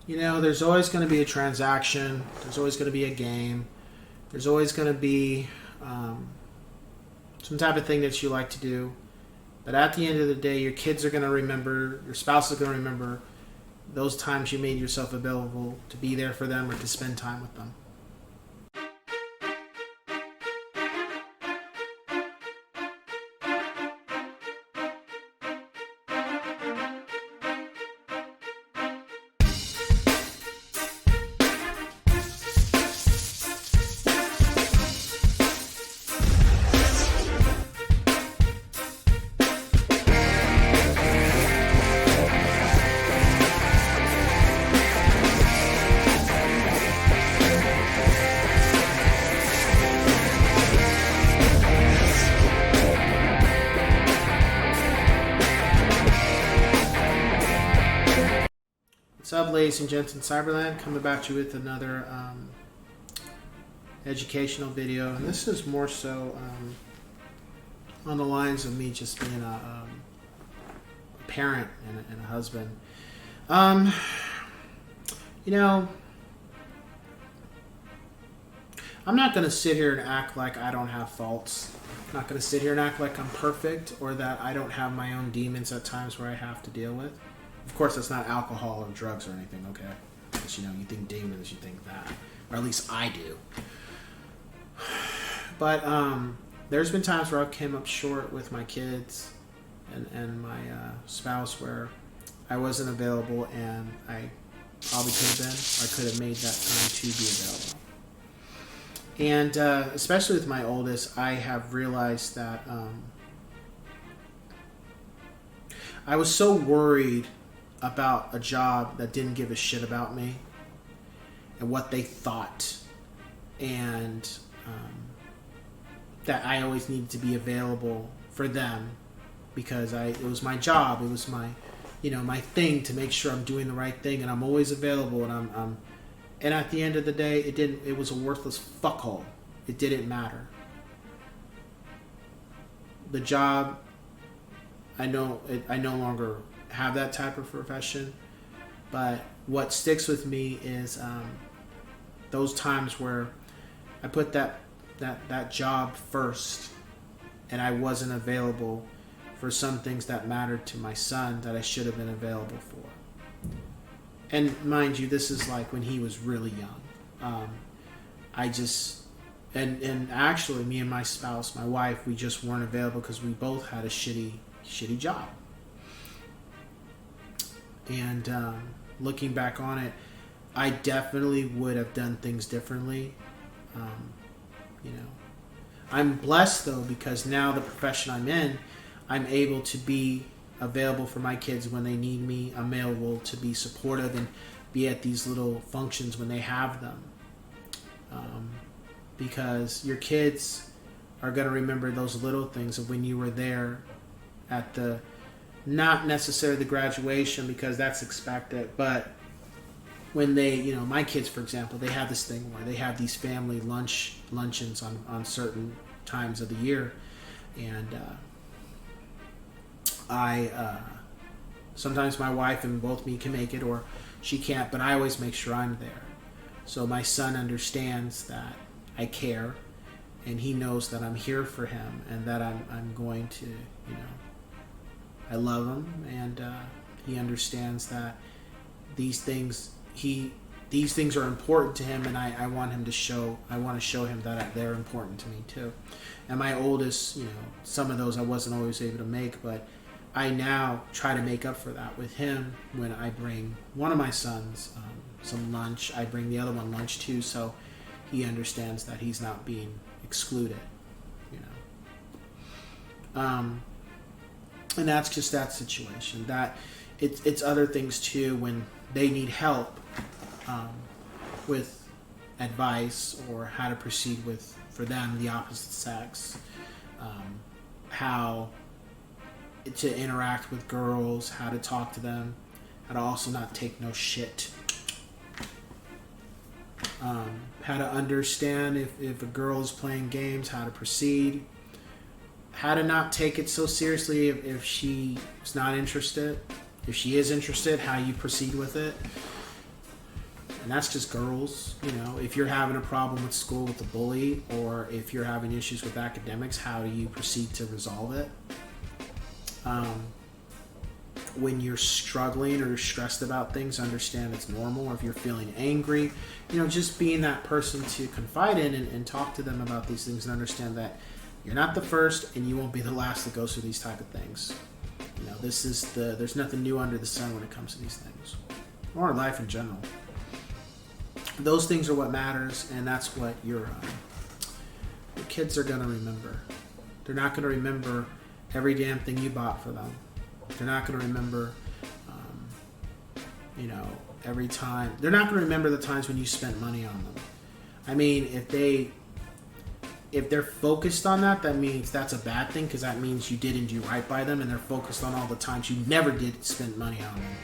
There's always going to be a transaction. There's always going to be a game. There's always going to be some type of thing that you like to do. But at the end of the day, your kids are going to remember, your spouse is going to remember those times you made yourself available to be there for them or to spend time with them. What's up, ladies and gents in Cyberland? Coming back to you with another educational video, and this is more so on the lines of me just being a parent and a husband. I'm not going to sit here and act like I don't have faults. I'm not going to sit here and act like I'm perfect or that I don't have my own demons at times where I have to deal with. Of course, it's not alcohol or drugs or anything, okay? Because, you think demons, you think that. Or at least I do. But there's been times where I've came up short with my kids and my spouse where I wasn't available, and I probably could have been. I could have made that time to be available. And especially with my oldest, I have realized that I was so worried about a job that didn't give a shit about me and what they thought, and that I always needed to be available for them because it was my job, it was my my thing to make sure I'm doing the right thing and I'm always available, and and at the end of the day it was a worthless fuckhole. It didn't matter. The job, I no longer have that type of profession, but what sticks with me is those times where I put that job first and I wasn't available for some things that mattered to my son that I should have been available for. And mind you, this is like when he was really young. And actually me and my spouse, my wife, we just weren't available because we both had a shitty job. And looking back on it, I definitely would have done things differently. I'm blessed though, because now the profession I'm in, I'm able to be available for my kids when they need me. I'm able to be supportive and be at these little functions when they have them. Because your kids are going to remember those little things of when you were there at the, not necessarily the graduation because that's expected, but when they, my kids, for example, they have this thing where they have these family luncheons on certain times of the year, and sometimes my wife and both me can make it, or she can't, but I always make sure I'm there. So my son understands that I care, and he knows that I'm here for him, and that I'm going to, I love him, and he understands that these things are important to him, and I want to show him that they're important to me too. And my oldest, some of those I wasn't always able to make, but I now try to make up for that with him when I bring one of my sons some lunch. I bring the other one lunch too, so he understands that he's not being excluded, and that's just that situation. That it's other things too when they need help with advice or how to proceed with, for them, the opposite sex, how to interact with girls, how to talk to them, how to also not take no shit, how to understand if a girl is playing games, how to proceed, how to not take it so seriously if she is not interested. If she is interested, how you proceed with it. And that's just girls. You know, if you're having a problem with school with a bully, or if you're having issues with academics, how do you proceed to resolve it? When you're struggling or stressed about things, understand it's normal. Or if you're feeling angry, you know, just being that person to confide in and talk to them about these things, and understand that you're not the first and you won't be the last that goes through these type of things. You know, there's nothing new under the sun when it comes to these things, or life in general. Those things are what matters, and that's what your kids are going to remember. They're not going to remember every damn thing you bought for them. They're not going to remember, you know, every time. They're not going to remember the times when you spent money on them. I mean, if they're focused on that, that means that's a bad thing, because that means you didn't do right by them, and they're focused on all the times you never did spend money on them.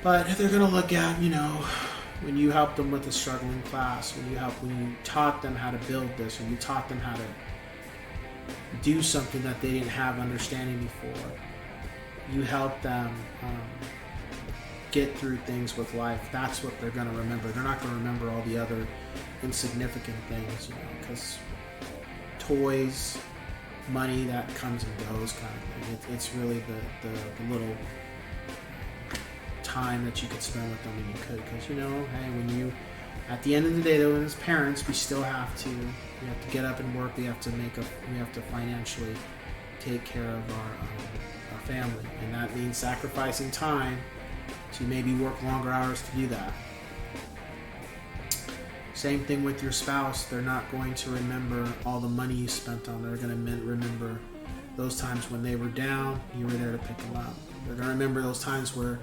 But they're going to look at, you know, when you helped them with a struggling class, when you taught them how to build this, when you taught them how to do something that they didn't have understanding before. You help them get through things with life. That's what they're going to remember. They're not going to remember all the other insignificant things, you know, because toys, money, that comes and goes kind of thing. It's really the little time that you could spend with them when you could, because, you know, hey, when you, at the end of the day, though, as parents, we still have to get up and work. We have to financially take care of our family, and that means sacrificing time to maybe work longer hours to do that. Same thing with your spouse. They're not going to remember all the money you spent on them. They're going to remember those times when they were down, you were there to pick them up. They're going to remember those times where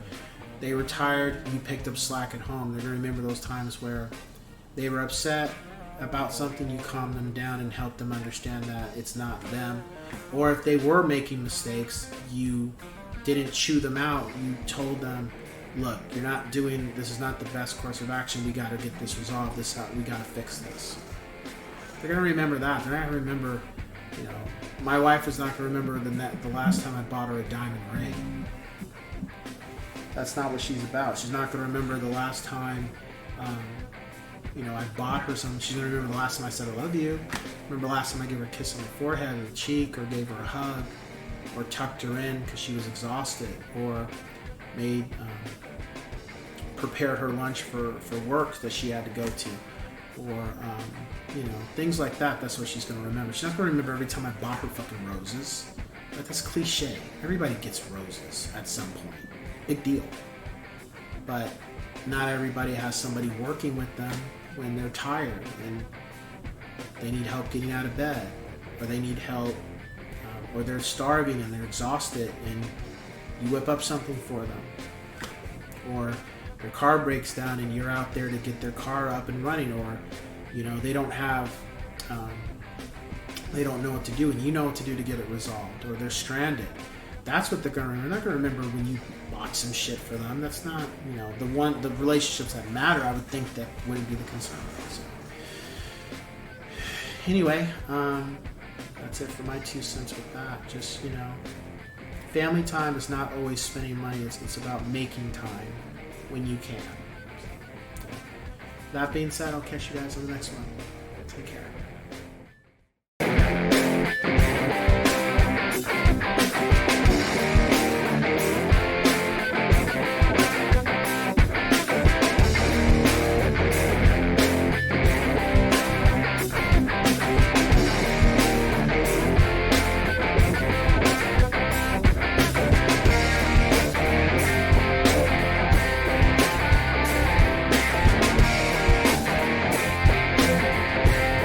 they were tired, you picked up slack at home. They're going to remember those times where they were upset about something, you calmed them down and helped them understand that it's not them. Or if they were making mistakes, you didn't chew them out. You told them, look, you're not doing, this is not the best course of action. We got to get this resolved. We got to fix this. They're going to remember that. They're not going to remember, you know, my wife is not going to remember the last time I bought her a diamond ring. That's not what she's about. She's not going to remember the last time, you know, I bought her something. She's going to remember the last time I said I love you. Remember the last time I gave her a kiss on the forehead or the cheek, or gave her a hug, or tucked her in because she was exhausted, or made prepared her lunch for work that she had to go to, or you know, things like that. That's what she's going to remember. She's not going to remember every time I bought her fucking roses. Like, that's cliche. Everybody gets roses at some point. Big deal. But not everybody has somebody working with them when they're tired and they need help getting out of bed, or they need help, or they're starving and they're exhausted, and you whip up something for them. Or their car breaks down and you're out there to get their car up and running, or, you know, they don't have, they don't know what to do, and you know what to do to get it resolved, or they're stranded. That's what they're going to remember. They're not going to remember when you bought some shit for them. That's not, you know, the relationships that matter. I would think that wouldn't be the concern. So, anyway, that's it for my 2 cents with that. Just, you know, family time is not always spending money. It's about making time when you can. So, that being said, I'll catch you guys on the next one. Take care.